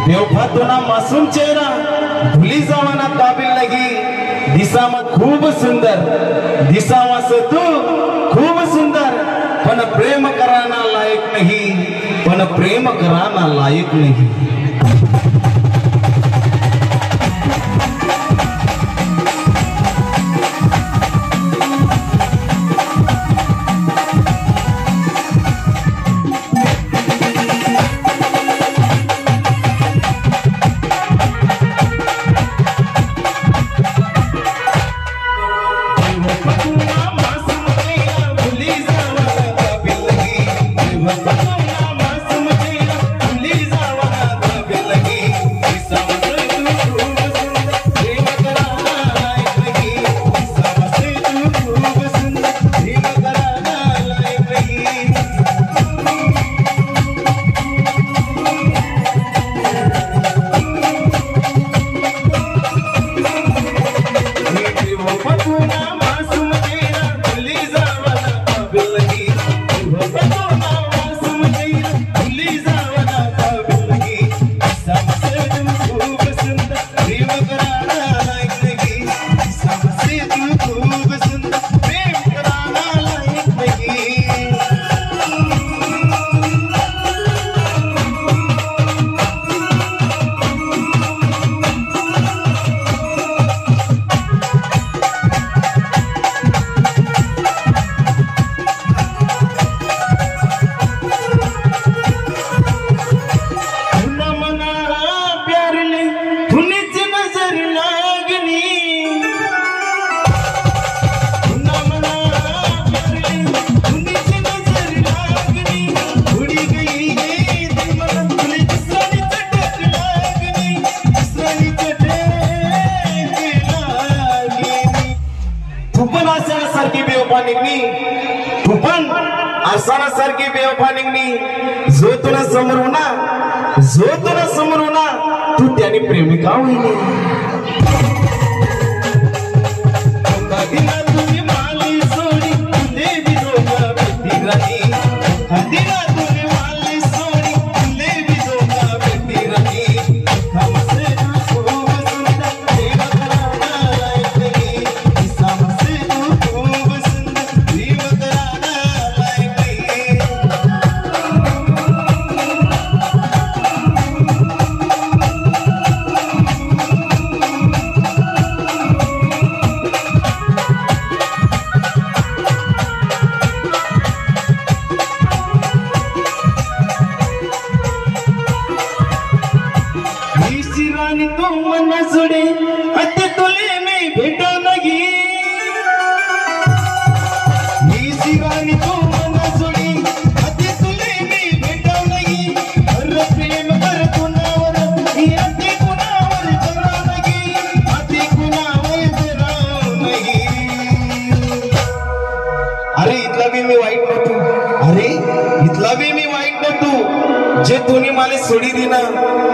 बेवफा तो ना मासूम चेहरा भूली जावाना काबिल लगी दिसामा खूब सुंदर दिसावा से तू खूब सुंदर पण प्रेम कराना लायक नहीं पण प्रेम कराना लायक नहीं। सारखी बेवफा निघणी जो तुला समोर होना तू त्याने प्रेमिका होईनी तो मन सोडे अति तुले में भेटो नगी ही शिवानी तो मन सोडे अति तुले में भेटो नगी हर प्रेम कर कुणावर ही अति कुणावर करा नगी अति कुणावर करा नगी। अरे इतला भी मी वाईट नव्हतो जे तूने माले सोडी दिना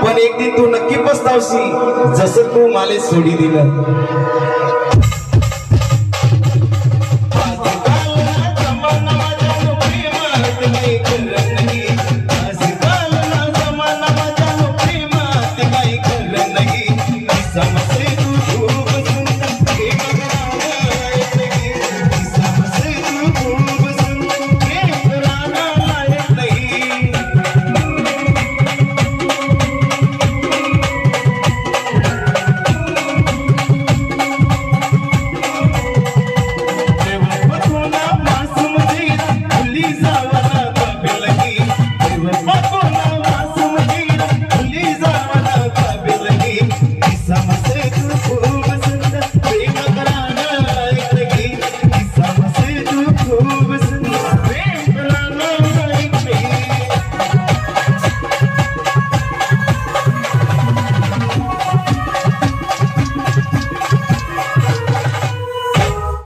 पण एक दिन तू नक्की पस्तावशी जसं तू माले सोडी दिलं।